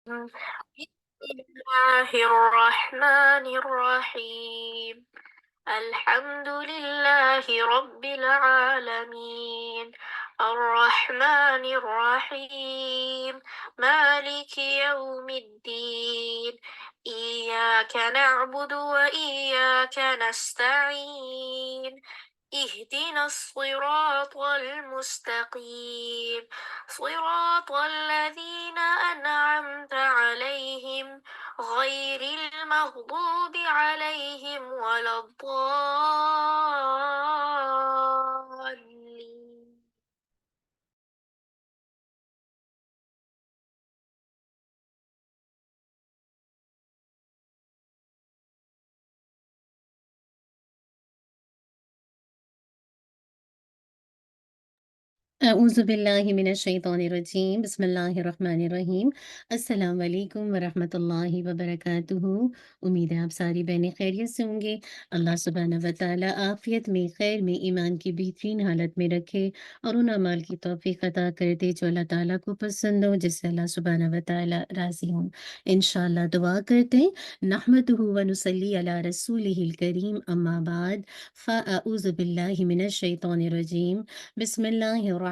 بسم الله الرحمن الرحيم. الحمد لله رب العالمين، الرحمن الرحيم، مالك يوم الدين، إياك نعبد وإياك نستعين، اهدنا الصراط المستقيم، صراط الذين أنعمت عليهم غير المغضوب عليهم ولا الضالين. अऊज़ु बिल्लाहि मिनश्शैतानिर्रजीम बिस्मिल्लाहिर्रहमानिर्रहीम। अस्सलाम वालेकुम वरहमतुल्लाहि वबरकातुहू। उम्मीद है आप सारी बहनें खैरियत से होंगे। अल्लाह सुब्हानहू व तआला आफ़ियत में, खैर में, ईमान की बेहतरीन हालत में रखे और उन अमाल की तौफ़ीक़ अता कर दे जो अल्लाह ताला को पसंद हो, जिससे अल्लाह सुब्हानहू व तआला राज़ी हों। इंशाअल्लाह दुआ करते हैं। नहमदुहु व नुसल्ली अला रसूलिहिल करीम, अम्मा बाद, फ़अऊज़ु बिल्लाहि मिनश्शैतानिर्रजीम, बिस्मिल्लाहिर्रहमानिर्रहीम।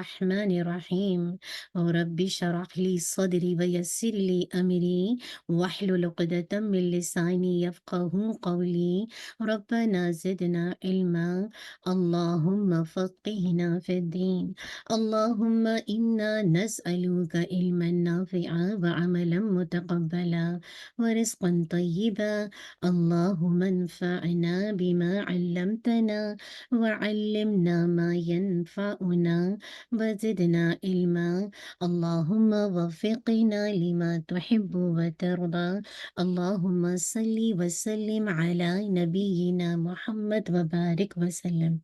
रब्बि शरह ली सदरी व यस्सिर ली अमरी वहलुल उक़दतम मिन लिसानी यफ़क़हू क़ौली रब्बना ज़िदना इल्मा अल्लाहुम्मा फ़क़्हिना फ़िद्दीन अल्लाहुम्मा इन्ना नस्अलुका इल्मन नाफ़िअ व अमलन मुतक़ब्बला व रिज़्क़न तय्यिबा अल्लाहुम्मा अन्फ़अना बिमा अल्लमतना व अल्लिमना मा यनफ़अुना व ज़िदना इल्मा अल्लाहुम्मा वफ़्फ़िक़ना लिमा तुहिब्बु व तर्दा अल्लाहुम्मा सल्लि व सल्लिम अला नबिय्यिना मुहम्मद व बारिक वसल्लम।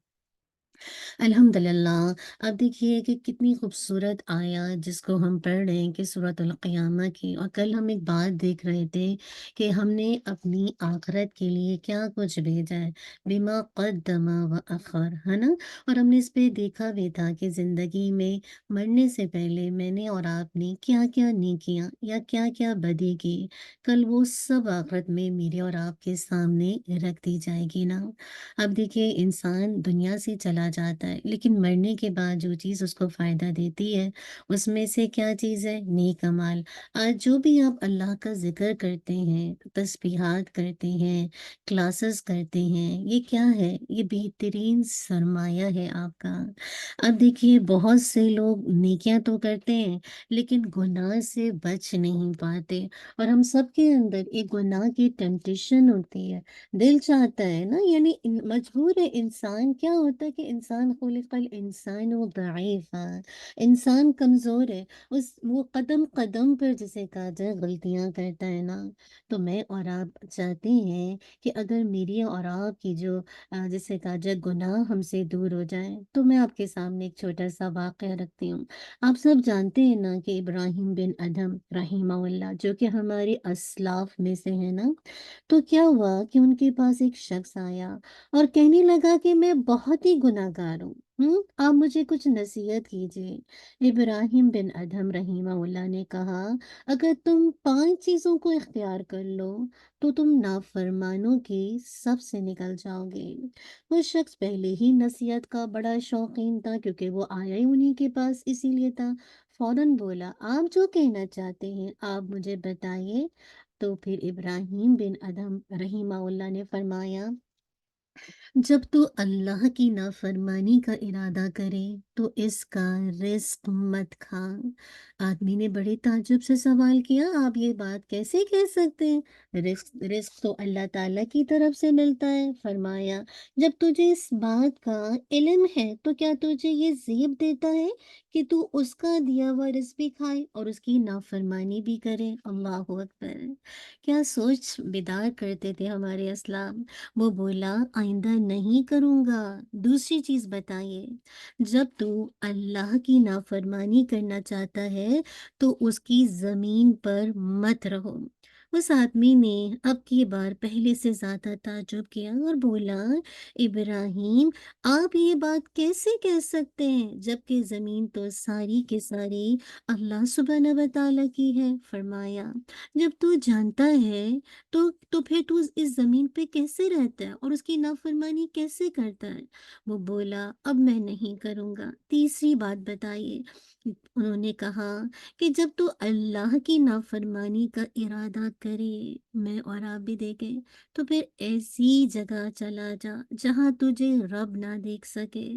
अल्हम्दुलिल्लाह। अब देखिए कि कितनी खूबसूरत आयत जिसको हम पढ़ रहे हैं कि सूरतुल क़ियामा की, और कल हम एक बात देख रहे थे कि हमने अपनी आखिरत के लिए क्या कुछ भेजा है, बिमा क़द्दमा व अख़र, है ना? और हमने इस पे देखा भी था कि ज़िंदगी में मरने से पहले मैंने और आपने क्या-क्या नेकियां या क्या-क्या बदी की, कल वो सब आखिरत में मेरे और आपके सामने रख दी जाएगी ना। अब देखिए इंसान दुनिया से चला जाता है, लेकिन मरने के बाद जो चीज़ उसको फ़ायदा देती है, उसमें से क्या चीज़ है? नेक अमाल। आज जो भी आप अल्लाह का ज़िक्र करते हैं, तस्बीहात करते हैं, क्लासेस करते हैं, ये क्या है? ये बेहतरीन सरमाया है आपका। अब देखिए बहुत से लोग नेकियां तो करते हैं, लेकिन गुनाह से बच नहीं पाते, और हम सबके अंदर एक गुनाह की टेम्पटेशन होती है। दिल चाहता है ना, यानी मजबूर है इंसान। क्या होता है कि इंसान खुलिकल इंसानु दईफा, इंसान कमजोर है। उस वो कदम कदम पर जिसे कहा जाए गलतियां करता है ना। तो मैं और आप चाहते हैं कि अगर मेरी और आपकी जो जिसे कहा जाए गुनाह हमसे दूर हो जाए, तो मैं आपके सामने एक छोटा सा वाक़या रखती हूँ। आप सब जानते हैं ना कि इब्राहिम बिन अदम रहीमहुल्लाह, जो कि हमारे असलाफ में से है ना, तो क्या हुआ कि उनके पास एक शख्स आया और कहने लगा कि मैं बहुत ही गुनाहगार हूँ। आप मुझे कुछ नसीहत कीजिए। इब्राहिम बिन अदहम रहीमहुल्लाह ने कहा, अगर तुम 5 चीज़ों को इख्तियार कर लो, तो तुम नाफरमानों की सब से निकल जाओगे। वो शख्स पहले ही नसीहत का बड़ा शौकीन था, क्योंकि वो आया ही उन्हीं के पास इसीलिए था। फौरन बोला, आप जो कहना चाहते हैं आप मुझे बताइए। तो फिर इब्राहिम बिन अदहम रहीमहुल्लाह ने फरमाया, जब तू अल्लाह की नाफरमानी का इरादा करे तो इसका रिस्क मत खा। आदमी ने बड़े ताज्जुब से सवाल किया, आप ये बात कैसे कह सकते हैं? रिस्क रिस्क तो अल्लाह ताला की तरफ से मिलता है। फरमाया, जब तुझे इस बात का इल्म है तो क्या तुझे ये ज़ेब देता है कि तू उसका दिया हुआ रिस्क भी खाए और उसकी नाफरमानी भी करे? अल्लाहु अकबर। क्या सोच बिदार करते थे हमारे अस्लाफ। वो बोला, आइंदा नहीं करूँगा। दूसरी चीज़ बताइए, जब तू अल्लाह की नाफरमानी करना चाहता है, तो उसकी ज़मीन पर मत रहो। उस आदमी ने अब की बार पहले से ज़्यादा ताज्जुब किया और बोला, इब्राहिम, आप ये बात कैसे कह सकते हैं जबकि ज़मीन तो सारी की सारी अल्लाह सुब्हानहू व तआला की है। फरमाया, जब तू जानता है तो फिर तू इस ज़मीन पे कैसे रहता है और उसकी नाफरमानी कैसे करता है? वो बोला, अब मैं नहीं करूँगा। तीसरी बात बताइए। उन्होंने कहा कि जब तू अल्लाह की नाफरमानी का इरादा करे, मैं और आप भी देखें, तो फिर ऐसी जगह चला जा जहाँ तुझे रब ना देख सके।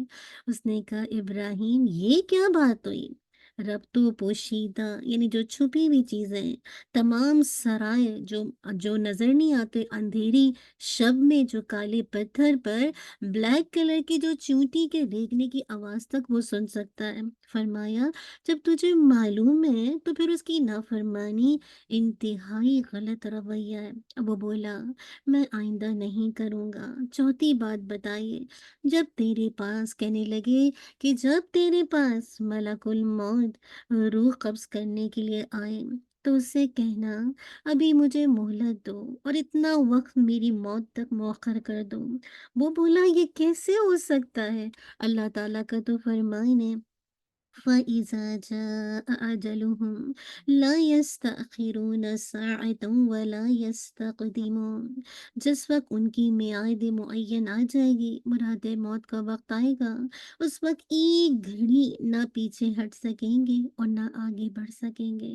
उसने कहा, इब्राहिम, ये क्या बात हुई? रब तो पोशीदा यानी जो छुपी हुई चीजें, तमाम सराय जो जो नजर नहीं आते, अंधेरी शब में जो काले पत्थर पर ब्लैक कलर की जो चींटी के रेंगने की आवाज तक वो सुन सकता है। फरमाया, जब तुझे मालूम है तो फिर उसकी नाफरमानी इंतहाई गलत रवैया है। अब वो बोला, मैं आइंदा नहीं करूँगा। चौथी बात बताइए। जब तेरे पास कहने लगे कि जब तेरे पास मलकुल मौत रूह कब्ज़ करने के लिए आए, तो उससे कहना, अभी मुझे मोहलत दो और इतना वक़्त मेरी मौत तक मौख़र कर दो। वो बोला, ये कैसे हो सकता है? अल्लाह ताला का तो फ़रमान है, فإذا جاء أجلهم لا يستأخرون ساعة ولا يستقدمون। जिस वक्त उनकी मियाद मुअय्यन आ जाएगी, मुराद मौत का वक्त आएगा, उस वक्त एक घड़ी ना पीछे हट सकेंगे और ना आगे बढ़ सकेंगे।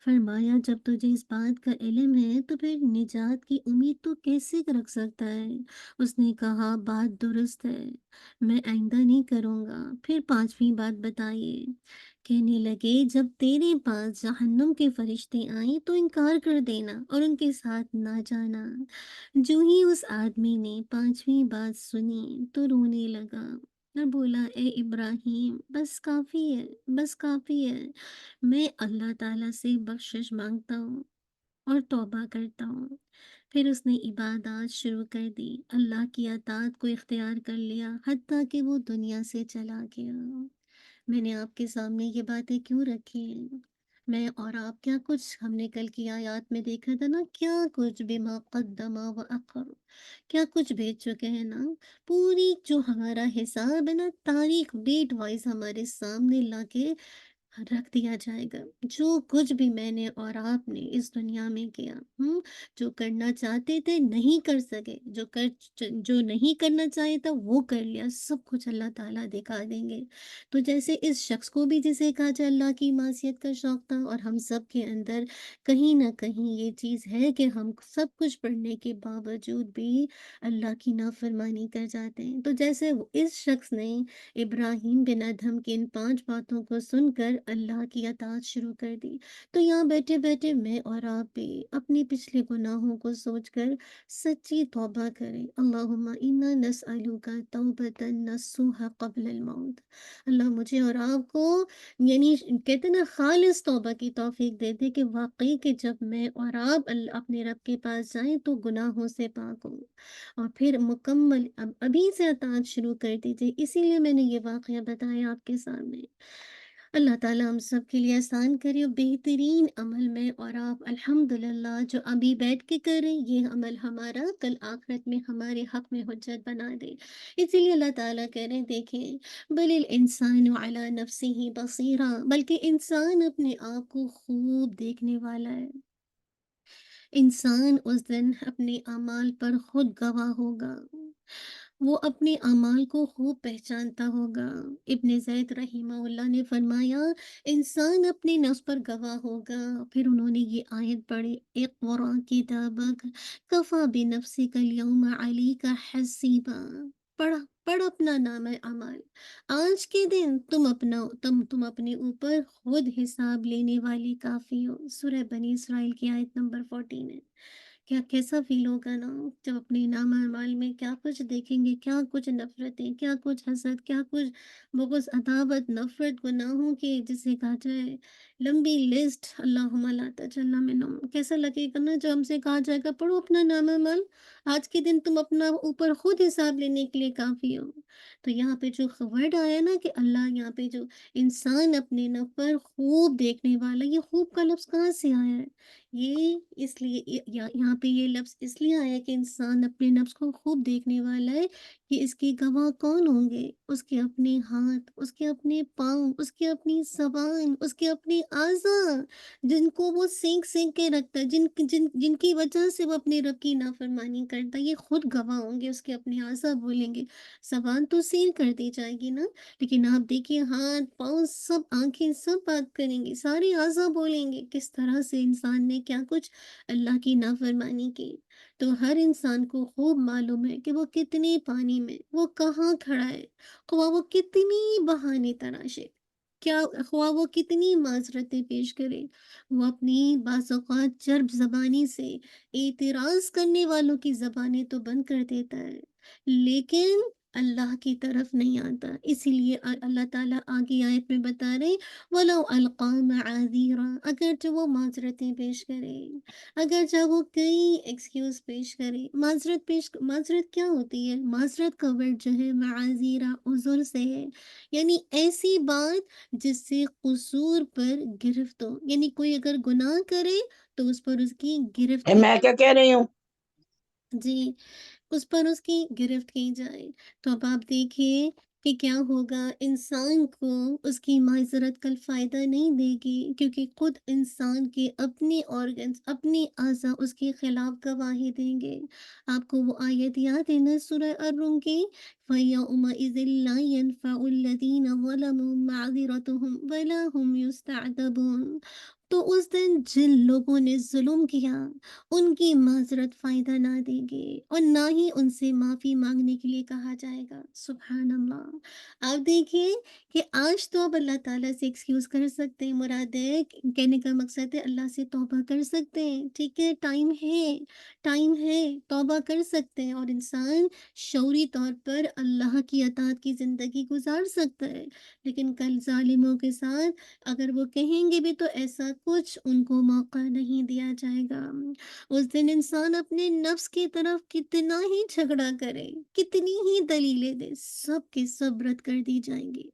फरमाया, जब तुझे इस बात का इल्म है तो फिर निजात की उम्मीद तो कैसे रख सकता है? उसने कहा, बात दुरुस्त है, मैं आइंदा नहीं करूँगा। फिर 5वीं बात बताइए। कहने लगे, जब तेरे पास जहन्नुम के फरिश्ते आएँ तो इनकार कर देना और उनके साथ ना जाना। जो ही उस आदमी ने 5वीं बात सुनी तो रोने लगा और बोला, ए इब्राहिम, बस काफ़ी है, बस काफ़ी है। मैं अल्लाह ताला से बख्शिश माँगता हूँ और तौबा करता हूँ। फिर उसने इबादत शुरू कर दी, अल्लाह की अताअत को इख्तियार कर लिया, हत्ता कि वो दुनिया से चला गया। मैंने आपके सामने ये बातें क्यों रखी हैं? मैं और आप क्या कुछ हमने कल की आयत में देखा था ना, क्या कुछ बिमा कद्दमा व अखर, क्या कुछ भेज चुके हैं ना। पूरी जो हमारा हिसाब है ना, तारीख डेट वाइज हमारे सामने लाके रख दिया जाएगा। जो कुछ भी मैंने और आपने इस दुनिया में किया, जो करना चाहते थे नहीं कर सके, जो नहीं करना चाहे था वो कर लिया, सब कुछ अल्लाह ताला दिखा देंगे। तो जैसे इस शख्स को भी जिसे कहा जाए अल्लाह की मासियत का शौक था, और हम सब के अंदर कहीं ना कहीं ये चीज़ है कि हम सब कुछ पढ़ने के बावजूद भी अल्लाह की नाफरमानी कर जाते हैं। तो जैसे इस शख्स ने इब्राहिम बिन अदहम की इन 5 बातों को सुनकर अल्लाह की अताअत शुरू कर दी। तो यहाँ बैठे-बैठे मैं और आप भी अपने पिछले गुनाहों को सोचकर सच्ची तौबा करें। अल्लाहुम्मा इन्ना नस्अलुका तौबतन नसूहा क़ब्ल अल मौत। अल्लाह मुझे और आपको यानी कहते हैं ना खालिस तौबा की तौफीक दे दे कि वाक़ई कि जब मैं और आप अपने रब के पास जाएँ तो गुनाहों से पाक हों। और फिर मुकम्मल अब अभी से अताअत शुरू कर दीजिए। इसीलिए मैंने ये वाक़या बताया आपके सामने। अल्लाह ताला हम सब के लिए आसान करे और बेहतरीन अमल में और आप अल्हम्दुलिल्लाह जो अभी बैठ के कर रहे हैं, ये अमल हमारा कल आखिरत में हमारे हक़ में हुज्जत बना दे। इसीलिए अल्लाह ताला कह रहे हैं, देखें, बलिल इंसानु अला नफ्सिही बसीरा, बल्कि इंसान अपने आप को खूब देखने वाला है। इंसान उस दिन अपने अमाल पर खुद गवाह होगा। वो अपने अमाल को खूब पहचानता होगा। इब्न ज़ैद रहिमहुल्लाह ने फरमाया, इंसान अपने नफ्स पर गवाह होगा। फिर उन्होंने ये आयत पढ़ी, इक़रा किताबक कफ़ा बिनफ्सिका अल-यौमा अलैका हसीबा। पढ़ पढ़ अपना नाम अमाल। आज के दिन तुम अपने ऊपर खुद हिसाब लेने वाले काफ़ी हो। सूरह बनी इस्राइल की आयत नंबर 14 है। क्या कैसा फ़ील होगा ना, जब अपने नाम-अमाल में क्या कुछ देखेंगे, क्या कुछ नफ़रतें, क्या कुछ हसद, क्या कुछ बुग़्ज़, अदावत, नफ़रत, गुनाहों के जिसे कहा जाए लंबी लिस्ट, अल्लाहुम्मा ला तजल्ला मिन्हुम। कैसा लगेगा ना जब हमसे कहा जाएगा पढ़ो अपना नाम-अमल, आज के दिन तुम अपना ऊपर खुद हिसाब लेने के लिए काफ़ी हो। तो यहाँ पे जो वर्ड आया ना कि अल्लाह यहाँ पे जो इंसान अपने नफ़ पर खूब देखने वाला, ये खूब का लफ्ज़ कहाँ से आया है? ये इसलिए यहाँ पे ये लफ्ज़ इसलिए आया है कि इंसान अपने नफ्स को खूब देखने वाला है कि इसके गवाह कौन होंगे? उसके अपने हाथ, उसके अपने पाँव, उसकी अपनी ज़बान, उसके अपने अज़ा, जिनको वो सेंक-सेंक के रखता है, जिनकी वजह से वो अपने रब की नाफ़रमानी करता है, ये खुद गवाह होंगे, उसके अपने अज़ा बोलेंगे। ज़बान तो सील कर दी जाएगी ना, लेकिन आप देखिए हाथ, पाँव सब, आँखें सब बात करेंगी, सारे अज़ा बोलेंगे, किस तरह से इंसान ने क्या कुछ अल्लाह की नाफ़रमानी की। तो हर इंसान को खूब मालूम है कि वो कितने पानी में, वो कहाँ खड़ा है, ख्वाह वो कितनी बहाने तराशे, क्या ख्वाह वो कितनी माज़रतें पेश करे, वो अपनी बाज़ औक़ात चर्ब ज़बानी से एतराज़ करने वालों की ज़बानें तो बंद कर देता है, लेकिन अल्लाह की तरफ नहीं आता। इसीलिए अल्लाह ताला आगे आयत में बता रहे, वलो अलक़ा मआज़ीरा, अगर जो वो माज़रतें पेश करे, अगर चाहे वो कई एक्सक्यूज़ पेश करे, माज़रत क्या होती है? माज़रत का वर्ड जो है मआज़ीरा उज़ुर से है, यानी ऐसी बात जिससे कसूर पर गिरफ्त हो, यानी कोई अगर गुनाह करे तो उस पर उसकी गिरफ्त की मैं क्या कह रही हूँ? जी। उस पर उसकी गिरफ्त की जाए। तो अब आप देखिए कि क्या होगा, इंसान को उसकी माज़रत कल फ़ायदा नहीं देगी, क्योंकि खुद इंसान के अपने ऑर्गन्स, अपने अज़ा उसके खिलाफ गवाही देंगे। आपको वो आयत याद है ना सूरह अर्रूम की? फ़यौमइज़िन ला यनफ़उल्लज़ीना ज़लमू मअज़िरतुहुम वला हुम युस्तअतबून। तो उस दिन जिन लोगों ने ज़ुल्म किया, उनकी माज़रत फ़ायदा ना देगी और ना ही उनसे माफ़ी माँगने के लिए कहा जाएगा। सुभान अल्लाह! आप देखिए कि आज तो आप अल्लाह ताला से एक्सक्यूज़ कर सकते हैं, मुराद है कहने का मकसद है अल्लाह से तौबा कर सकते हैं, ठीक है? टाइम है, तौबा कर सकते हैं और इंसान शऊरी तौर पर अल्लाह की अताअत की ज़िंदगी गुज़ार सकता है। लेकिन कल ज़ालिमों के साथ अगर वो कहेंगे भी तो ऐसा कुछ उनको मौका नहीं दिया जाएगा। उस दिन इंसान अपने नफ्स की तरफ कितना ही झगड़ा करे, कितनी ही दलीलें दे, सब के सब रद्द कर दी जाएँगी।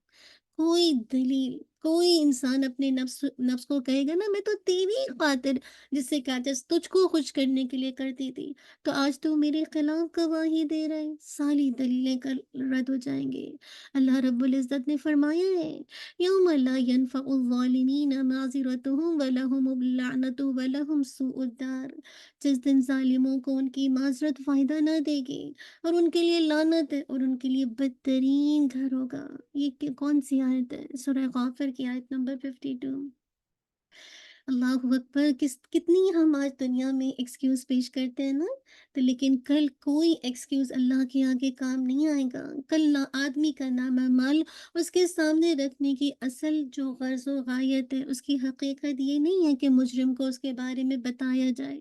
कोई दलील, कोई इंसान अपने नफ्स को कहेगा ना मैं तो तेरी खातिर, जिससे कहा जाए तुझको खुश करने के लिए करती थी, तो आज तो मेरे खिलाफ गवाही दे रहा है, सारी दलीलें कल रद्द हो जाएँगी। अल्लाह रब्बुल इज़्ज़त ने फरमाया है, यौम ला यनफ़उ ज़ालिमीना माज़िरतुहुम व लहुमुल लअनतु व लहुम सूउद्दार। जिस दिन ज़ालिमों को उनकी माज़रत फ़ायदा ना देगी और उनके लिए लानत है और उनके लिए बदतरीन घर होगा। ये कौन सी आयत है? सूरह गाफिर की आयत नंबर 52। अल्लाहू अकबर! कितनी हम आज दुनिया में एक्सक्यूज़ पेश करते हैं ना, तो लेकिन कल कोई एक्सक्यूज़ अल्लाह के आगे काम नहीं आएगा। कल ना आदमी का नाम-ए-माल उसके सामने रखने की असल जो ग़र्ज़ व ग़ायत है, उसकी हकीकत ये नहीं है कि मुजरिम को उसके बारे में बताया जाए,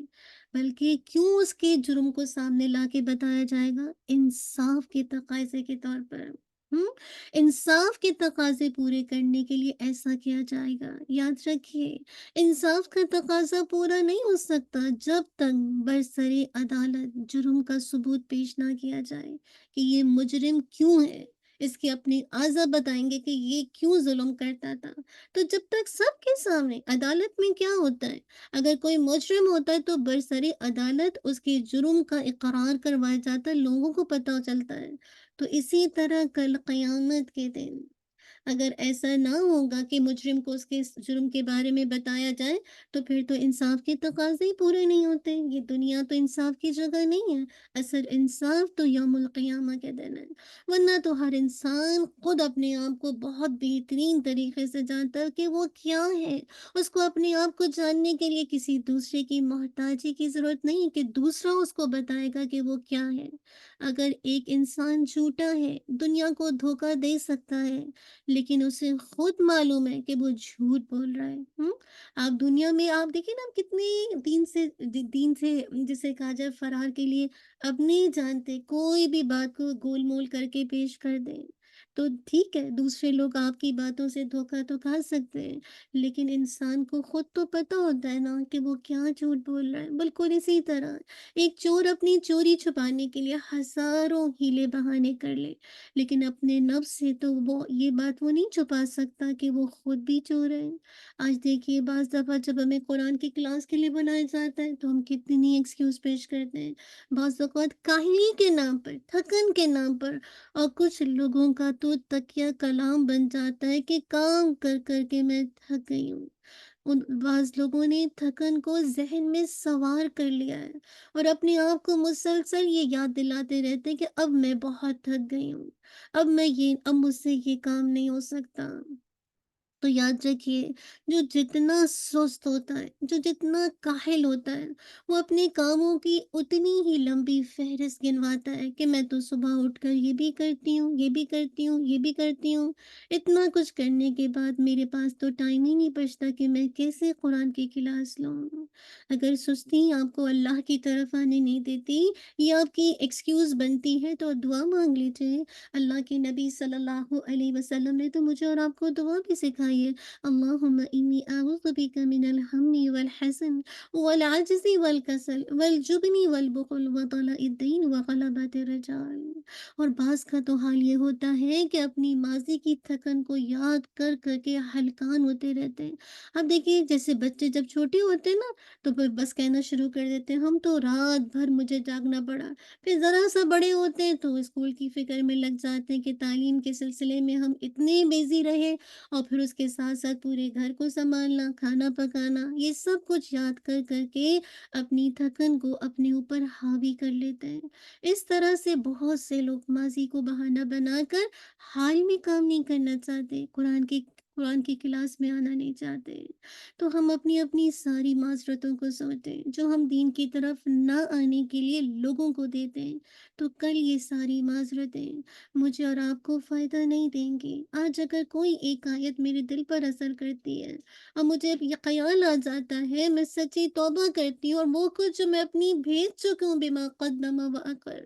बल्कि क्यों उसके जुर्म को सामने ला के बताया जाएगा? इंसाफ़ के तक़ाज़े के तौर पर। हुँ? इंसाफ़ के तक़ाज़े पूरे करने के लिए ऐसा किया जाएगा। याद रखिए, इंसाफ का तकाज़ा पूरा नहीं हो सकता जब तक बरसरे अदालत जुर्म का सबूत पेश ना किया जाए कि ये मुजरिम क्यों है। इसके अपने आज़ा बताएँगे कि ये क्यों ज़ुल्म करता था। तो जब तक सबके सामने अदालत में क्या होता है, अगर कोई मुजरिम होता है तो बरसरे अदालत उसके जुर्म का इकरार करवाया जाता है, लोगों को पता चलता है। तो इसी तरह कल क़यामत के दिन अगर ऐसा ना होगा कि मुजरिम को उसके इस जुर्म के बारे में बताया जाए, तो फिर तो इंसाफ के तकाज़े ही पूरे नहीं होते। ये दुनिया तो इंसाफ की जगह नहीं है। असल इंसाफ तो यौमुल क़ियामा के दिन है। वरना तो हर इंसान खुद अपने आप को बहुत बेहतरीन तरीके से जानता है कि वो क्या है। उसको अपने आप को जानने के लिए किसी दूसरे की मोहताजी की ज़रूरत नहीं कि दूसरा उसको बताएगा कि वो क्या है। अगर एक इंसान झूठा है, दुनिया को धोखा दे सकता है, लेकिन उसे खुद मालूम है कि वो झूठ बोल रहा है। आप दुनिया में आप देखिए ना कितने दीन से जिसे कहा जाए फरार के लिए अब नहीं जानते, कोई भी बात को गोल-मोल करके पेश कर दें। तो ठीक है, दूसरे लोग आपकी बातों से धोखा तो खा सकते हैं, लेकिन इंसान को खुद तो पता होता है ना कि वो क्या झूठ बोल रहा है। बिल्कुल इसी तरह एक चोर अपनी चोरी छुपाने के लिए हज़ारों हीले बहाने कर ले, लेकिन अपने नफ्स से तो वो नहीं छुपा सकता कि वो खुद भी चोर है। आज देखिए बाज़ दफ़ा जब हमें कुरान की क्लास के लिए बुलाया जाता है, तो हम कितनी एक्सक्यूज़ पेश करते हैं। बाज़ औक़ात काहली के नाम पर, थकन के नाम पर, और कुछ लोगों का तो तकिया कलाम बन जाता है कि काम कर के मैं थक गई हूँ। उन बाज़ लोगों ने थकन को ज़हन में सवार कर लिया है और अपने आप को मुसलसल ये याद दिलाते रहते हैं कि अब मैं बहुत थक गई हूँ। अब मुझसे ये काम नहीं हो सकता। तो याद रखिए, जो जितना सुस्त होता है, जो जितना काहिल होता है, वो अपने कामों की उतनी ही लंबी फ़हरिस्त गिनवाता है कि मैं तो सुबह उठकर ये भी करती हूँ, ये भी करती हूँ, ये भी करती हूँ। इतना कुछ करने के बाद मेरे पास तो टाइम ही नहीं बचता कि मैं कैसे कुरान की क्लास लूँ। अगर सुस्ती आपको अल्लाह की तरफ आने नहीं देती, ये आपकी एक्सक्यूज़ बनती है, तो दुआ माँग लीजिए। अल्लाह के नबी सल्लल्लाहु अलैहि वसल्लम ने तो मुझे और आपको दुआ भी सिखाई है। अल्लाहुम्मा इन्नी अऊज़ु बिका मिनल हम्मी वल हज़न वल अज्ज़ि वल कसल वल जुब्नी वल बुख़ल व दलाइद दीन व ग़लबतिर रिजाल। और बाज़ का तो हाल ये होता है कि अपनी माज़ी की थकन को याद कर के हलकान होते रहते हैं। अब देखिए जैसे बच्चे जब छोटे होते हैं ना, तो फिर बस कहना शुरू कर देते हैं, हम तो रात भर मुझे जागना पड़ा। फिर ज़रा-सा बड़े होते हैं तो स्कूल की फ़िक्र में लग जाते हैं कि तालीम के सिलसिले में हम इतने बिज़ी रहे, और फिर उसके साथ-साथ पूरे घर को सँभालना, खाना पकाना, ये सब कुछ याद कर के अपनी थकन को अपने ऊपर हावी कर लेते हैं। इस तरह से बहुत से लोग माज़ी को बहाना बनाकर हाल में काम नहीं करना चाहते, कुरान की क्लास में आना नहीं चाहते। तो हम अपनी-अपनी सारी माज़रतों को सोचें, जो हम दीन की तरफ ना आने के लिए लोगों को देते हैं, तो कल ये सारी माज़रतें मुझे और आपको फ़ायदा नहीं देंगी। आज अगर कोई एक आयत मेरे दिल पर असर करती है और मुझे अब ये ख़याल आ जाता है, मैं सच्ची तौबा करती हूँ और वो कुछ जो मैं अपनी भेज चुकी हूँ बिमा क़द्दमा व अख़र,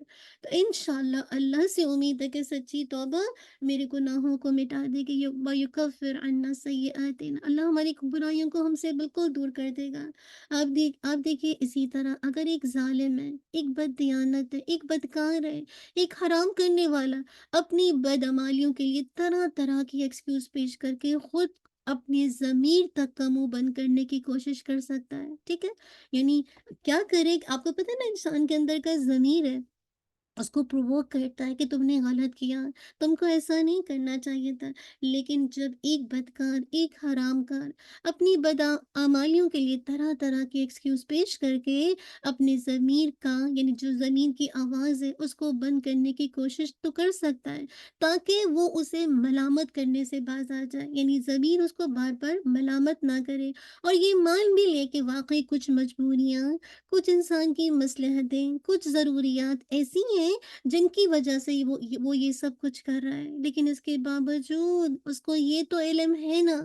तो इंशाअल्लाह अल्लाह से उम्मीद है कि सच्ची तौबा मेरे गुनाहों को मिटा देगी। व युकफ़्फ़िर अन्ना सय्यिआतिना, अल्लाह हमारी बुराइयों को हमसे बिल्कुल दूर कर देगा। आप देखिए इसी तरह अगर एक ज़ालिम है, एक बददियानत है, एक बदकार है, एक हराम करने वाला अपनी बदअमालियों के लिए तरह-तरह की एक्सक्यूज़ पेश करके खुद अपनी ज़मीर तक का मुँह बंद करने की कोशिश कर सकता है, ठीक है? यानी क्या करे, आपको पता है ना इंसान के अंदर का ज़मीर है, उसको प्रोवोक करता है कि तुमने गलत किया, तुमको ऐसा नहीं करना चाहिए था। लेकिन जब एक बदकार, एक हरामकार अपनी बदआमालियों के लिए तरह-तरह की एक्सक्यूज़ पेश करके अपने ज़मीर का, यानी जो ज़मीर की आवाज़ है उसको बंद करने की कोशिश तो कर सकता है, ताकि वो उसे मलामत करने से बाज़ आ जाए। यानी ज़मीर उसको बार-बार मलामत ना करे और ये मान भी ले कि वाक़ई कुछ मजबूरियाँ, कुछ इंसान की मसलहतें, कुछ ज़रूरियात ऐसी हैं जिनकी वजह से ही वो ये सब कुछ कर रहा है। लेकिन इसके बावजूद उसको ये तो इल्म है ना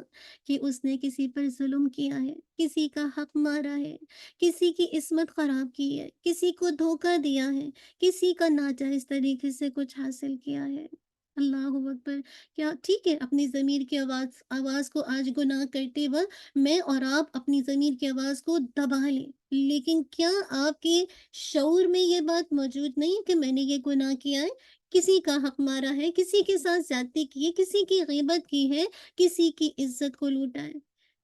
कि उसने किसी पर ज़ुल्म किया है, किसी का हक मारा है, किसी की इस्मत ख़राब की है, किसी को धोखा दिया है, किसी का नाजायज़ तरीके से कुछ हासिल किया है। अल्लाहू अकबर! क्या ठीक है, अपनी ज़मीर की आवाज़ आवाज़ को आज गुनाह करते वक़्त मैं और आप अपनी ज़मीर की आवाज़ को दबा लें। लेकिन क्या आपके शऊर में ये बात मौजूद नहीं है कि मैंने ये गुनाह किया है, किसी का हक मारा है, किसी के साथ ज़्यादती की है, किसी की ग़ीबत की है, किसी की इज़्ज़त को लूटा है?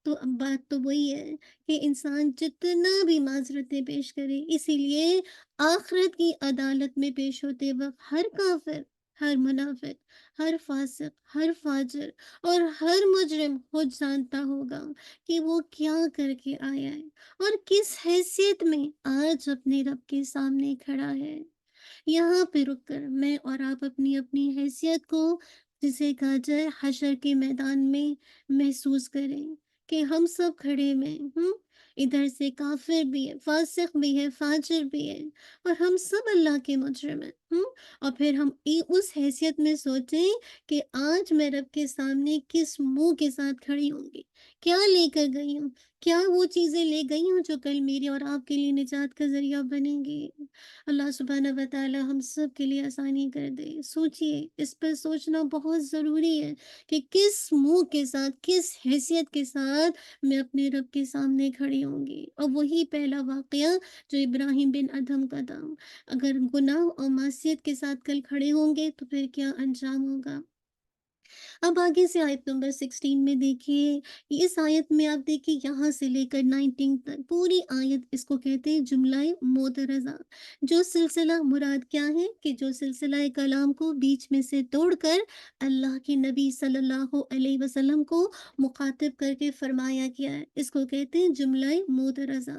तो अब बात तो वही है कि इंसान जितना भी माज़रतें पेश करे, इसीलिए आख़िरत की अदालत में पेश होते वक़्त हर काफ़िर, हर मुनाफ़िक, हर फ़ासिक़, हर फ़ाजिर और हर मुजरिम खुद जानता होगा कि वो क्या करके आया है और किस हैसियत में आज अपने रब के सामने खड़ा है। यहाँ पे रुककर मैं और आप अपनी-अपनी हैसियत को, जिसे कहा जाए हशर के मैदान में, महसूस करें कि हम सब खड़े में, इधर से काफ़िर भी है, फ़ासिक भी है, फ़ाजिर भी है और हम सब अल्लाह के मुजरिम हैं, और फिर हम उस हैसियत में सोचें कि आज मैं रब के सामने किस मुंह के साथ खड़ी होंगी, کیا لے کر گئی ہوں؟ کیا وہ چیزیں لے گئی ہوں جو کل میرے اور آپ کے لیے نجات کا ذریعہ بنیں گی؟ اللہ سبحانہ و تعالی ہم سب کے لیے آسانی کر دے۔ سوچئے، اس پر سوچنا بہت ضروری ہے کہ کس منہ کے ساتھ، کس حیثیت کے ساتھ میں اپنے رب کے سامنے کھڑی ہوں گی۔ اور وہی پہلا واقعہ جو ابراہیم بن ادھم کا تھا، اگر گناہ اور معصیت کے ساتھ کل کھڑے ہوں گے تو پھر کیا انجام ہوگا؟ اب آگے سے آیت نمبر 16 میں دیکھیے، اس آیت میں آپ دیکھیے یہاں سے لے کر 19 تک پوری آیت اس کو کہتے ہیں جملہ معترضہ۔ جو سلسلہ مراد کیا ہے کہ جو سلسلہ کلام کو بیچ میں سے توڑ کر اللہ کے نبی صلی اللہ علیہ وسلم کو مخاطب کر کے فرمایا گیا ہے، اس کو کہتے ہیں جملہ معترضہ۔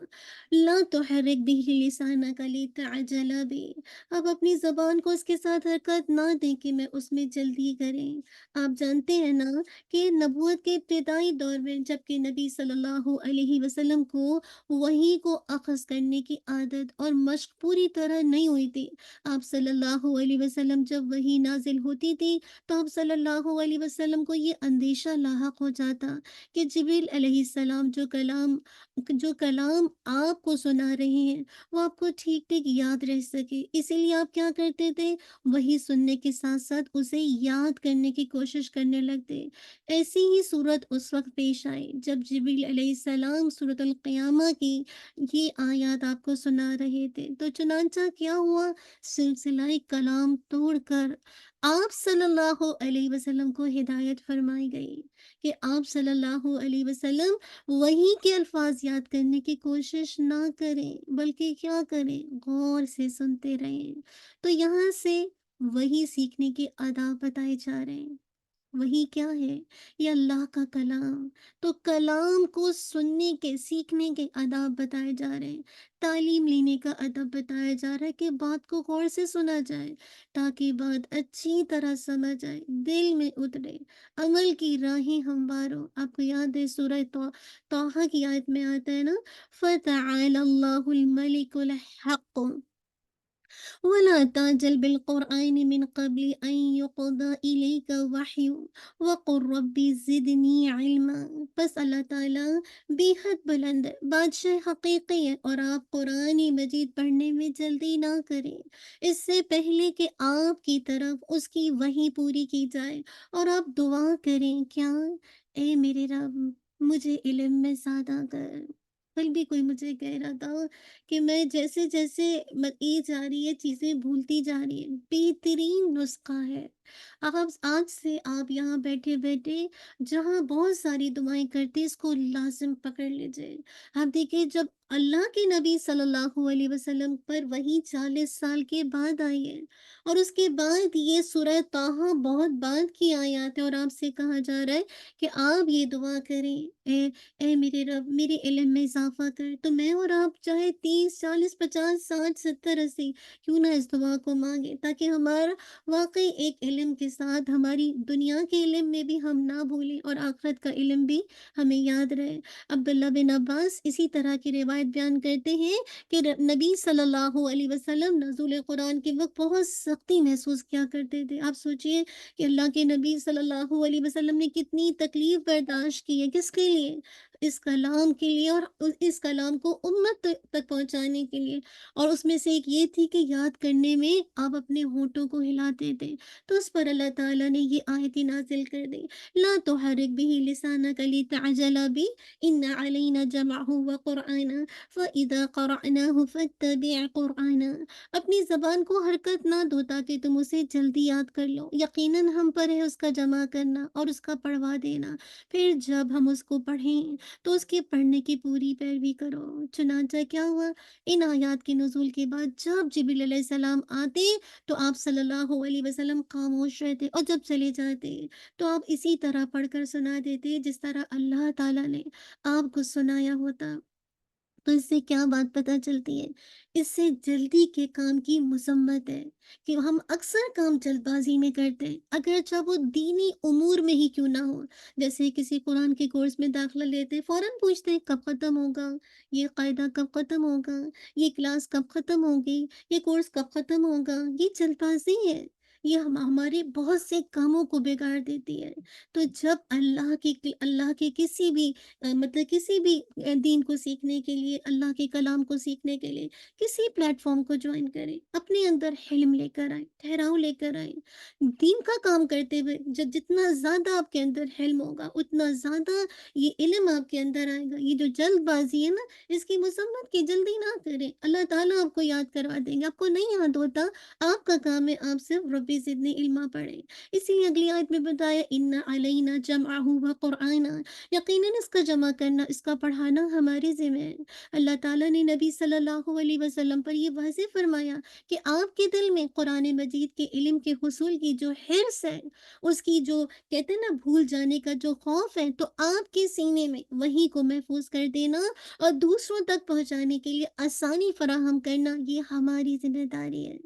لا تحرک به لسانک لتعجل به، اب اپنی زبان کو اس کے ساتھ حرکت نہ دیں کہ میں اس میں جلدی کریں۔ آپ جانتے ہیں نا کہ نبوت کے ابتدائی دور میں جب کہ نبی صلی اللہ علیہ وسلم کو وحی کو اخذ کرنے کی عادت اور مشق پوری طرح نہیں ہوئی تھی، آپ صلی اللہ علیہ وسلم جب وحی نازل ہوتی تھی تو آپ صلی اللہ علیہ وسلم کو یہ اندیشہ لاحق ہو جاتا کہ جبریل علیہ السلام جو کلام آپ کو سنا رہے ہیں وہ آپ کو ٹھیک ٹھیک یاد رہ سکے، اسی لیے آپ کیا کرتے تھے، وہی سننے کے ساتھ ساتھ اسے یاد کرنے کی کوشش کرنے لگتے۔ ایسی ہی صورت اس وقت پیش آئی جب جبریل علیہ السلام سورۃ القیامہ کی یہ آیات آپ کو سنا رہے تھے، تو چنانچہ کیا ہوا، سلسلہ کلام توڑ کر آپ صلی اللہ علیہ وسلم کو ہدایت فرمائی گئی کہ آپ صلی اللہ علیہ وسلم وہی کے الفاظ یاد کرنے کی کوشش نہ کریں بلکہ کیا کریں، غور سے سنتے رہیں۔ تو یہاں سے وہی سیکھنے کے آداب بتائے جا رہے ہیں۔ وہی کیا ہے، یہ اللہ کا کلام، تو کلام کو سننے کے سیکھنے کے آداب بتائے جا رہے ہیں، تعلیم لینے کا ادب بتایا جا رہا ہے کہ بات کو غور سے سنا جائے تاکہ بات اچھی طرح سمجھ آئے، دل میں اترے، عمل کی راہیں ہموار ہو۔ آپ کو یاد ہے سورہ طٰہٰ کی آیت میں آتا ہے نا، فَتَعَالَى اللَّهُ الْمَلِكُ الْحَقُّ ولا تعجل بالقرآن من قبل أن يقضى إليك وحی وقل ربی زدنی علما۔ بس اللہ تعالیٰ بے حد بلند ہے، بادشاہ حقیقی ہے، اور آپ قرآن مجید پڑھنے میں جلدی نہ کریں اس سے پہلے کہ آپ کی طرف اس کی وحی پوری کی جائے، اور آپ دعا کریں کیا، اے میرے رب مجھے علم میں زیادہ کر۔ کل بھی کوئی مجھے کہہ رہا تھا کہ میں جیسے جیسے یہ جا رہی ہے چیزیں بھولتی جا رہی ہے، بہترین نسخہ ہے۔ اب آج سے آپ یہاں بیٹھے بیٹھے جہاں بہت ساری دعائیں کرتے اس کو لازم پکڑ لیجئے۔ آپ دیکھیں جب اللہ کے نبی صلی اللہ علیہ وسلم پر وہی 40 سال کے بعد آئی ہے، اور اس کے بعد یہ سورہ طٰہٰ بہت بعد کی آیات ہے، اور آپ سے کہا جا رہا ہے کہ آپ یہ دعا کریں، اے میرے رب میرے علم میں اضافہ کر، تو میں اور آپ چاہے 30 40 50 60 70 80 کیوں نہ اس دعا کو مانگے تاکہ ہمارا واقعی ایک علم کے ساتھ ہماری دنیا کے علم میں بھی ہم نہ بھولیں اور آخرت کا علم بھی ہمیں یاد رہے۔ عبداللہ بن عباس اسی طرح کی روایت بیان کرتے ہیں کہ نبی صلی اللہ علیہ وسلم نزول قرآن کے وقت بہت سختی محسوس کیا کرتے تھے۔ آپ سوچئے کہ اللہ کے نبی صلی اللہ علیہ وسلم نے کتنی تکلیف برداشت کی ہے، کس کے لیے، اس کلام کے لیے، اور اس کلام کو امت تک پہنچانے کے لیے، اور اس میں سے ایک یہ تھی کہ یاد کرنے میں آپ اپنے ہونٹوں کو ہلاتے تھے، تو اس پر اللہ تعالیٰ نے یہ آیت نازل کر دی، لا تحرک به لسانک لتعجل به ان علینا جمعہ وقرآنہ فاذا قرأناہ فاتبع قرآنہ۔ اپنی زبان کو حرکت نہ دو تاکہ تم اسے جلدی یاد کر لو، یقیناً ہم پر ہے اس کا جمع کرنا اور اس کا پڑھوا دینا، پھر جب ہم اس کو پڑھیں تو اس کے پڑھنے کی پوری پیروی کرو۔ چنانچہ کیا ہوا، ان آیات کے نزول کے بعد جب جبریل علیہ السلام آتے تو آپ صلی اللہ علیہ وسلم خاموش رہتے، اور جب چلے جاتے تو آپ اسی طرح پڑھ کر سنا دیتے جس طرح اللہ تعالیٰ نے آپ کو سنایا ہوتا۔ تو اس سے کیا بات پتہ چلتی ہے، اس سے جلدی کے کام کی مذمت ہے کہ ہم اکثر کام جلد بازی میں کرتے ہیں، اگرچہ وہ دینی امور میں ہی کیوں نہ ہو۔ جیسے کسی قرآن کے کورس میں داخلہ لیتے فوراً پوچھتے ہیں کب ختم ہوگا، یہ قاعدہ کب ختم ہوگا، یہ کلاس کب ختم ہوگی، یہ کورس کب ختم ہوگا، یہ جلد بازی ہے۔ یہ ہمارے بہت سے کاموں کو بگاڑ دیتی ہے۔ تو جب اللہ کے کسی بھی مطلب کسی بھی دین کو سیکھنے کے لیے، اللہ کے کلام کو سیکھنے کے لیے کسی پلیٹ فارم کو جوائن کریں، اپنے اندر حلم لے کر آئیں، ٹھہراؤ لے کر آئیں۔ دین کا کام کرتے ہوئے جتنا زیادہ آپ کے اندر حلم ہوگا، اتنا زیادہ یہ علم آپ کے اندر آئے گا۔ یہ جو جلد بازی ہے نا، اس کی مذمت کی، جلدی نہ کریں۔ اللہ تعالیٰ آپ کو یاد کروا دیں گے۔ آپ کو نہیں یاد ہوتا، آپ کا کام ہے آپ صرف ربی زدنی علما پڑھیں۔ اسی لیے اگلی آیت میں بتایا ان علینا جمعہ و قرآن، یقیناً اس کا جمع کرنا، اس کا پڑھانا ہماری ذمہ ہے۔ اللہ تعالیٰ نے نبی صلی اللہ علیہ وسلم پر یہ واضح فرمایا کہ آپ کے دل میں قرآن مجید کے علم کے حصول کی جو حرص ہے، اس کی جو کہتے ہیں نا بھول جانے کا جو خوف ہے، تو آپ کے سینے میں وہی کو محفوظ کر دینا اور دوسروں تک پہنچانے کے لیے آسانی فراہم کرنا، یہ ہماری ذمہ داری ہے۔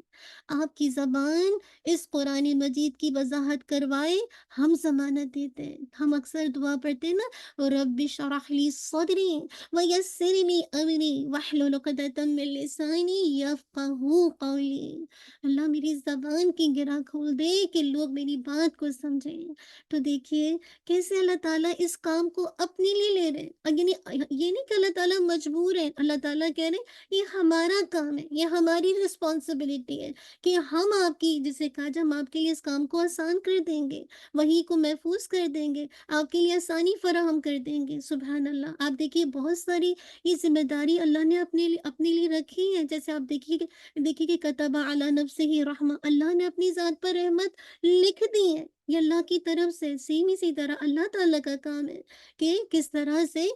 آپ کی زبان اس قرآن مجید کی وضاحت کروائے، ہم ضمانت دیتے ہیں۔ ہم اکثر دعا پڑھتے ہیں نا، رب اشرح لی صدری ویسر لی امری واحلل عقدۃ من لسانی یفقہوا قولی۔ اللہ میری زبان کی گرہ کھول دے کہ لوگ میری بات کو سمجھیں۔ تو دیکھیے کیسے اللہ تعالیٰ اس کام کو اپنے لیے لے رہے ہیں، یعنی یہ نہیں کہ اللہ تعالیٰ مجبور ہے، اللہ تعالیٰ کہہ رہے ہیں یہ ہمارا کام ہے، یہ ہماری رسپانسبلٹی ہے کہ ہم آپ کی، جسے کہا جائے، ہم آپ کے لیے اس کام کو آسان کر دیں گے، وہی کو محفوظ کر دیں گے، آپ کے لیے آسانی فراہم کر دیں گے۔ سبحان اللہ! آپ دیکھیے بہت ساری یہ ذمہ داری اللہ نے اپنے لیے رکھی ہے۔ جیسے آپ دیکھیے کہ کتب علی نفسہ رحمہ، اللہ نے اپنی ذات پر رحمت لکھ دی ہے، یہ اللہ کی طرف سے۔ سیم اسی طرح اللہ تعالیٰ کا کام ہے کہ کس طرح سے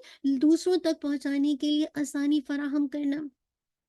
دوسروں تک پہنچانے کے لیے آسانی فراہم کرنا۔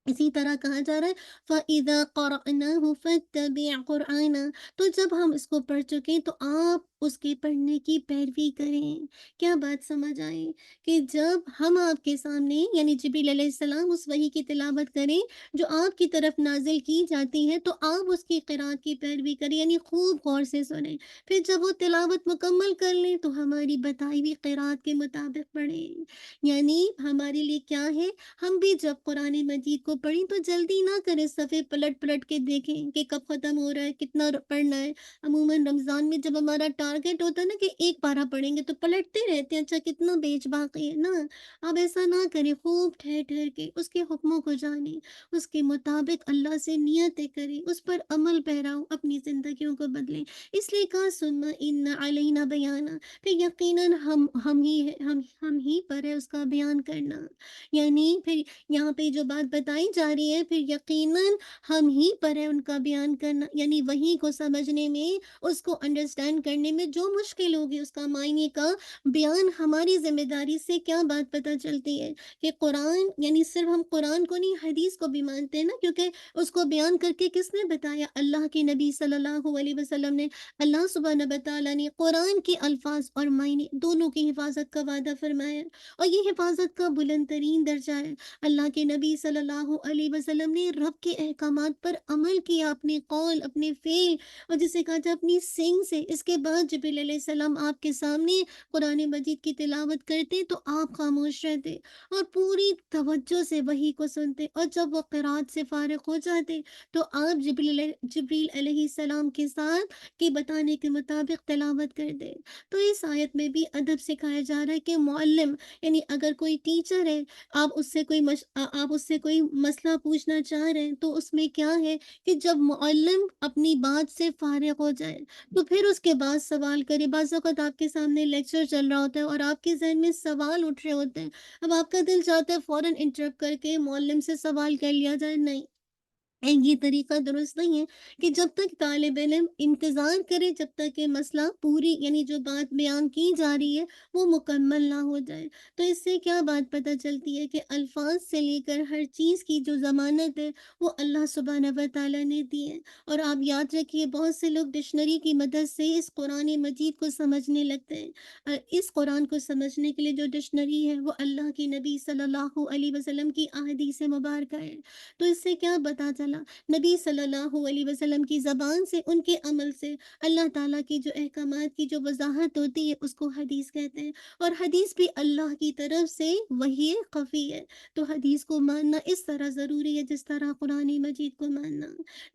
اسی طرح کہا جا رہا ہے فَإِذَا قَرَأْنَاهُ فَاتَّبِعْ قُرْآنَهُ، تو جب ہم اس کو پڑھ چکیں تو آپ اس کے پڑھنے کی پیروی کریں۔ کیا بات سمجھ آئی کہ جب ہم آپ کے سامنے یعنی جبریل علیہ السلام اس وحی کی تلاوت کریں جو آپ کی طرف نازل کی جاتی ہے، تو آپ اس کی قرأت کی پیروی کریں، یعنی خوب غور سے سنیں۔ پھر جب وہ تلاوت مکمل کر لیں تو ہماری بتائی ہوئی قرأت کے مطابق پڑھیں۔ یعنی ہمارے لیے کیا ہے، ہم بھی جب قرآن مجید کو پڑھیں تو جلدی نہ کریں، صفحے پلٹ پلٹ کے دیکھیں کہ کب ختم ہو رہا ہے، کتنا پڑھنا ہے۔ عموماً رمضان میں جب ہمارا ٹارگٹ ہوتا ہے نا کہ ایک پارہ پڑھیں گے تو پلٹتے رہتے ہیں، اچھا کتنا پیج باقی ہے نا۔ اب ایسا نہ کریں، خوب ٹھہر ٹھہر کے اس کے حکموں کو جانیں، اس کے مطابق اللہ سے نیتیں کریں، اس پر عمل پیراؤ، اپنی زندگیوں کو بدلیں۔ اس لیے کہا ثم ان علینا بیانا، کہ یقیناً ہم ہی پر ہے اس کا بیان کرنا۔ یعنی پھر یہاں پہ جو بات بتائی جا رہی ہے، پھر یقیناً ہم ہی پر ہے ان کا بیان کرنا، یعنی وہی کو سمجھنے میں، اس کو انڈرسٹینڈ کرنے میں جو مشکل ہوگی، اس کا معنی کا بیان ہماری ذمہ داری سے کیا بات پتہ چلتی ہے کہ قرآن، یعنی صرف ہم قرآن کو نہیں، حدیث کو بھی مانتے ہیں نا، کیونکہ اس کو بیان کر کے کس نے بتایا؟ اللہ کے نبی صلی اللہ علیہ وسلم نے۔ اللہ سبحانہ وتعالیٰ نے قرآن کے الفاظ اور معنی دونوں کی حفاظت کا وعدہ فرمایا، اور یہ حفاظت کا بلند ترین درجہ ہے۔ اللہ کے نبی صلی اللہ علیہ وسلم نے رب کے احکامات پر عمل کیا، اپنے قول، اپنے فعل، اور جسے کہا جائے اپنی سینگ سے۔ اس کے بعد جبریل علیہ السلام آپ کے سامنے قرآن مجید کی تلاوت کرتے تو آپ خاموش رہتے اور پوری توجہ سے وحی کو سنتے، اور جب وہ قرات سے فارغ ہو جاتے تو آپ جبریل علیہ السلام کے ساتھ کے بتانے کے مطابق تلاوت کرتے۔ تو اس آیت میں بھی ادب سکھایا جا رہا ہے کہ معلم، یعنی اگر کوئی ٹیچر ہے، آپ اس سے کوئی مسئلہ پوچھنا چاہ رہے ہیں، تو اس میں کیا ہے کہ جب معلم اپنی بات سے فارغ ہو جائے تو پھر اس کے بعد سوال کرے۔ بعض اوقات آپ کے سامنے لیکچر چل رہا ہوتا ہے اور آپ کے ذہن میں سوال اٹھ رہے ہوتے ہیں، اب آپ کا دل چاہتا ہے فوراً انٹرپٹ کر کے معلم سے سوال کر لیا جائے، نہیں، یہ طریقہ درست نہیں ہے کہ جب تک طالب علم انتظار کرے، جب تک کہ مسئلہ پوری، یعنی جو بات بیان کی جا رہی ہے وہ مکمل نہ ہو جائے۔ تو اس سے کیا بات پتہ چلتی ہے کہ الفاظ سے لے کر ہر چیز کی جو ضمانت ہے وہ اللہ سبحانہ و تعالیٰ نے دی ہے۔ اور آپ یاد رکھیے، بہت سے لوگ ڈکشنری کی مدد سے اس قرآن مجید کو سمجھنے لگتے ہیں، اور اس قرآن کو سمجھنے کے لیے جو ڈکشنری ہے وہ اللہ کے نبی صلی اللہ علیہ وسلم کی احادیث مبارکہ ہے۔ تو اس سے کیا پتہ چلا تعالیٰ نبی صلی اللہ علیہ وسلم کی زبان سے، ان کے عمل سے اللہ تعالیٰ کی جو احکامات کی جو وضاحت ہوتی ہے اس کو حدیث کہتے ہیں، اور حدیث بھی اللہ کی طرف سے وحی خفی ہے۔ تو حدیث کو ماننا اس طرح ضروری ہے جس طرح قرآن مجید کو ماننا۔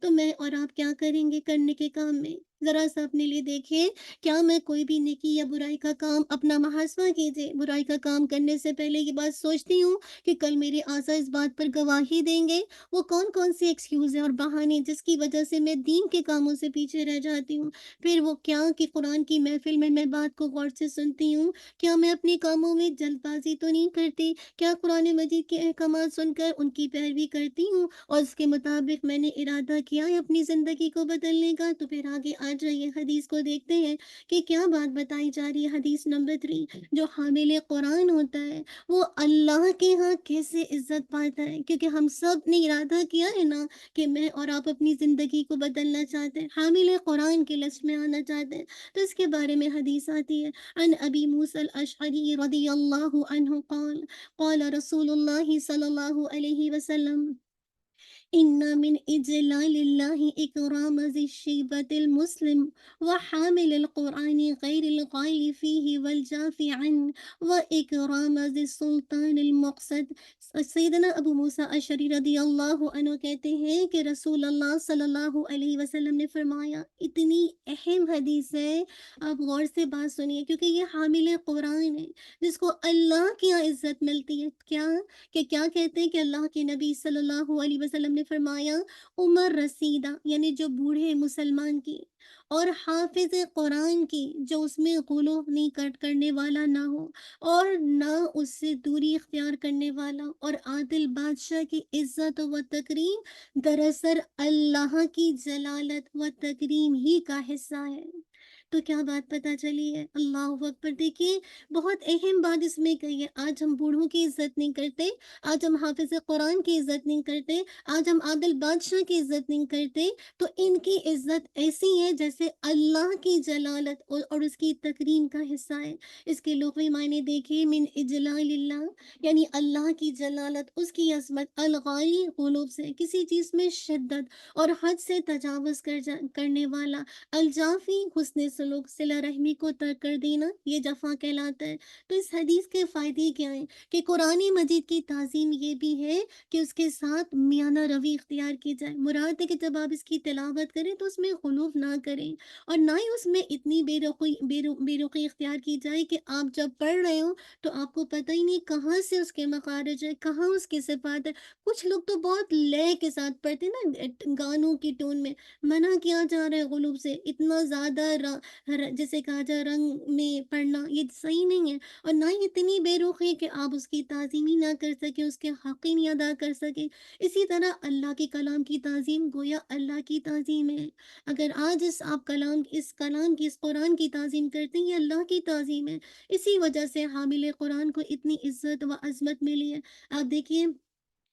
تو میں اور آپ کیا کریں گے کرنے کے کام میں؟ ذرا سا اپنے لیے دیکھیں، کیا میں کوئی بھی نیکی یا برائی کا کام اپنا محاسبہ کیجیے، برائی کا کام کرنے سے پہلے یہ بات سوچتی ہوں کہ کل میرے اعضاء اس بات پر گواہی دیں گے، وہ کون کون سی ایکسکیوز ہیں اور بہانے جس کی وجہ سے میں دین کے کاموں سے پیچھے رہ جاتی ہوں۔ پھر وہ کیا کہ قرآن کی محفل میں بات کو غور سے سنتی ہوں، کیا میں اپنے کاموں میں جلد بازی تو نہیں کرتی، کیا قرآن مجید کے احکامات سن کر ان کی پیروی کرتی ہوں اور اس کے مطابق میں نے ارادہ کیا ہے اپنی زندگی کو بدلنے کا۔ تو پھر آگے آ جائیے، حدیث کو دیکھتے ہیں کہ کیا بات بتائی جا رہی ہے۔ حدیث نمبر 3، جو حامل قرآن ہوتا ہے وہ اللہ کے ہاں کیسے عزت پاتا ہے، کیونکہ ہم سب نے ارادہ کیا ہے نا کہ میں اور آپ اپنی زندگی کو بدلنا چاہتے ہیں، حامل قرآن کی لسٹ میں آنا چاہتے ہیں۔ تو اس کے بارے میں حدیث آتی ہے، عن ابی موسیٰ الاشعری رضی اللہ عنہ قال قال رسول اللہ صلی اللہ علیہ وسلم إن من إجلال الله إكرام ذي الشيبة المسلم وحامل القرآن غير الغالي فيه والجافي عنه وإكرام ذي السلطان المقصد۔ سیدنا ابو موسیٰ اشعری رضی اللہ عنہ کہتے ہیں کہ رسول اللہ صلی اللہ علیہ وسلم نے فرمایا، اتنی اہم حدیث ہے، آپ غور سے بات سنیے کیونکہ یہ حامل قرآن ہے جس کو اللہ کی یہاں عزت ملتی ہے۔ کیا کہتے ہیں کہ اللہ کے نبی صلی اللہ علیہ وسلم نے فرمایا، عمر رسیدہ یعنی جو بوڑھے مسلمان کی، اور حافظ قرآن کی جو اس میں غلو نہیں کرنے والا نہ ہو اور نہ اس سے دوری اختیار کرنے والا، اور عادل بادشاہ کی عزت و تکریم دراصل اللہ کی جلالت و تکریم ہی کا حصہ ہے۔ تو کیا بات پتہ چلی ہے؟ اللہ اکبر! دیکھیے، بہت اہم بات اس میں کہی ہے۔ آج ہم بوڑھوں کی عزت نہیں کرتے، آج ہم حافظ قرآن کی عزت نہیں کرتے، آج ہم عادل بادشاہ کی عزت نہیں کرتے، تو ان کی عزت ایسی ہے جیسے اللہ کی جلالت اور اس کی تکریم کا حصہ ہے۔ اس کے لغوی معنی دیکھیے، من اجلال اللہ یعنی اللہ کی جلالت، اس کی عظمت، الغالی غلوب سے کسی چیز میں شدت اور حد سے تجاوز کرنے والا، الجافی حسن سلوک، صلہ رحمی کو ترک کر دینا، یہ جفا کہلاتا ہے۔ تو اس حدیث کے فائدے کیا ہیں کہ قرآن مجید کی تعظیم یہ بھی ہے کہ اس کے ساتھ میانہ روی اختیار کی جائے۔ مراد ہے کہ جب آپ اس کی تلاوت کریں تو اس میں غلو نہ کریں، اور نہ ہی اس میں اتنی بے رخی اختیار کی جائے کہ آپ جب پڑھ رہے ہو تو آپ کو پتہ ہی نہیں کہاں سے اس کے مخارج ہے، کہاں اس کی صفات ہے۔ کچھ لوگ تو بہت لے کے ساتھ پڑھتے ہیں نا، گانوں کی ٹون میں۔ منع کیا جا رہا ہے غلوب سے، اتنا زیادہ جسے کہا جائے رنگ میں پڑھنا، یہ صحیح نہیں ہے، اور نہ ہی اتنی بے رخی کہ آپ اس کی تعظیم ہی نہ کر سکیں، اس کے حق ہی نہیں ادا کر سکیں۔ اسی طرح اللہ کے کلام کی تعظیم گویا اللہ کی تعظیم ہے۔ اگر آج آپ کلام کی، اس قرآن کی تعظیم کرتے ہیں، یہ اللہ کی تعظیم ہے۔ اسی وجہ سے حامل قرآن کو اتنی عزت و عظمت ملی ہے۔ آپ دیکھیے،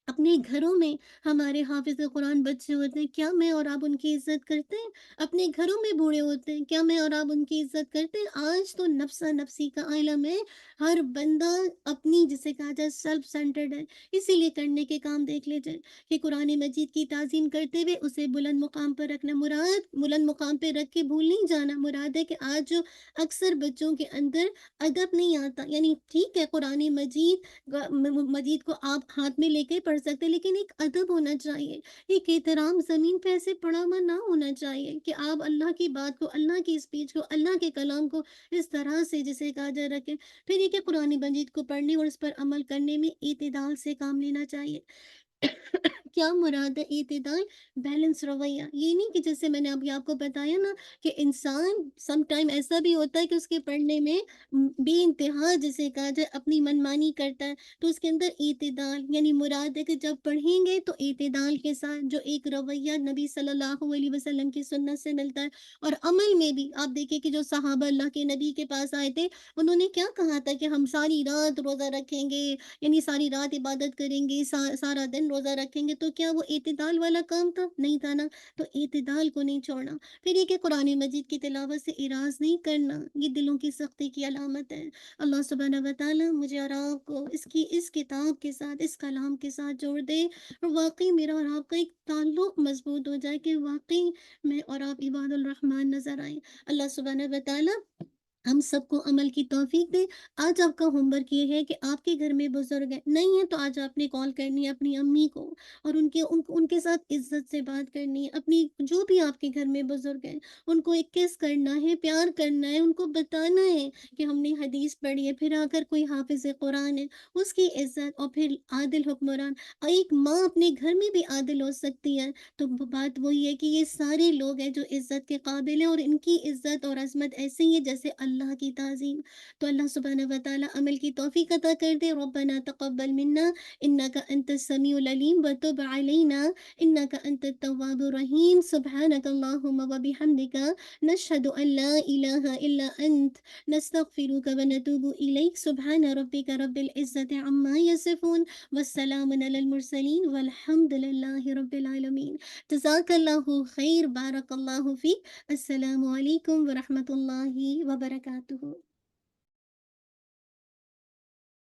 اپنے گھروں میں ہمارے حافظ قرآن بچے ہوتے ہیں، کیا میں اور آپ ان کی عزت کرتے ہیں؟ اپنے گھروں میں بوڑھے ہوتے ہیں، کیا میں اور آپ ان کی عزت کرتے ہیں؟ آج تو نفسا نفسی کا عالم ہے، ہر بندہ اپنی جسے کہا جائے سیلف سینٹرڈ ہے۔ اسی لیے کرنے کے کام دیکھ لیجیے کہ قرآن مجید کی تعظیم کرتے ہوئے اسے بلند مقام پر رکھنا، مراد بلند مقام پہ رکھ کے بھول نہیں جانا، مراد ہے کہ آج جو اکثر بچوں کے اندر ادب نہیں آتا، یعنی ٹھیک ہے قرآن مجید کو آپ ہاتھ میں لے کے پڑھ سکتے ہیں، لیکن ایک ادب ہونا چاہیے، ایک احترام، زمین پہ ایسے پڑا ہوا نہ ہونا چاہیے کہ آپ اللہ کی بات کو، اللہ کی اسپیچ کو، اللہ کے کلام کو اس طرح سے جسے کہا جائے رکھیں۔ پھر یہ کہ قرآن مجید کو پڑھنے اور اس پر عمل کرنے میں اعتدال سے کام لینا چاہیے۔ کیا مراد ہے اعتدال؟ بیلنس رویہ، یہ نہیں کہ جیسے میں نے ابھی آپ کو بتایا نا کہ انسان سم ٹائم ایسا بھی ہوتا ہے کہ اس کے پڑھنے میں بے انتہا جسے کہا جائے اپنی منمانی کرتا ہے، تو اس کے اندر اعتدال یعنی مراد ہے کہ جب پڑھیں گے تو اعتدال کے ساتھ، جو ایک رویہ نبی صلی اللہ علیہ وسلم کی سنت سے ملتا ہے۔ اور عمل میں بھی آپ دیکھیں کہ جو صحابہ اللہ کے نبی کے پاس آئے تھے، انہوں نے کیا کہا تھا کہ ہم ساری رات روزہ رکھیں گے، یعنی ساری رات عبادت کریں گے، سارا دن روزہ رکھیں گے۔ تو تو کیا وہ اعتدال والا کام تھا؟ نہیں تھا نا، تو اعتدال کو نہیں چھوڑنا۔ پھر یہ کہ قرآن مجید کی تلاوت سے اراض نہیں کرنا، یہ دلوں کی سختی کی علامت ہے۔ اللہ سبحانہ و تعالیٰ مجھے اور آپ کو اس کتاب کے ساتھ، اس کلام کے ساتھ جوڑ دے، اور واقعی میرا اور آپ کا ایک تعلق مضبوط ہو جائے کہ واقعی میں اور آپ عباد الرحمن نظر آئیں۔ اللہ سبحانہ و تعالیٰ ہم سب کو عمل کی توفیق دے۔ آج آپ کا ہوم ورک یہ ہے کہ آپ کے گھر میں بزرگ ہیں، نہیں ہے تو آج آپ نے کال کرنی ہے اپنی امی کو، اور ان کے ساتھ عزت سے بات کرنی ہے، اپنی جو بھی آپ کے گھر میں بزرگ ہیں ان کو ایک کس کرنا ہے، پیار کرنا ہے، ان کو بتانا ہے کہ ہم نے حدیث پڑھی ہے۔ پھر اگر کوئی حافظ قرآن ہے اس کی عزت، اور پھر عادل حکمران، اور ایک ماں اپنے گھر میں بھی عادل ہو سکتی ہے، تو بات وہی ہے کہ یہ سارے لوگ ہیں جو عزت کے قابل ہیں، اور ان کی عزت اور عظمت ایسے ہی ہے جیسے اللہ کی تعظیم۔ تو اللہ سبحانہ و تعالیٰ عمل کی توفیق عطا کر دے۔ ربنا تقبل منا انک انت السمیع العلیم وتب علینا انک انت التواب الرحیم۔ سبحانک اللہم وبحمدک نشہد ان لا الہ الا انت نستغفرک ونتوب الیک۔ سبحان ربک رب العزت عما یصفون والسلام علی المرسلین والحمد للہ رب العالمین۔ جزاک اللہ خیر، بارک اللہ فیک۔ السلام علیکم ورحمۃ اللہ وبرکاتہ۔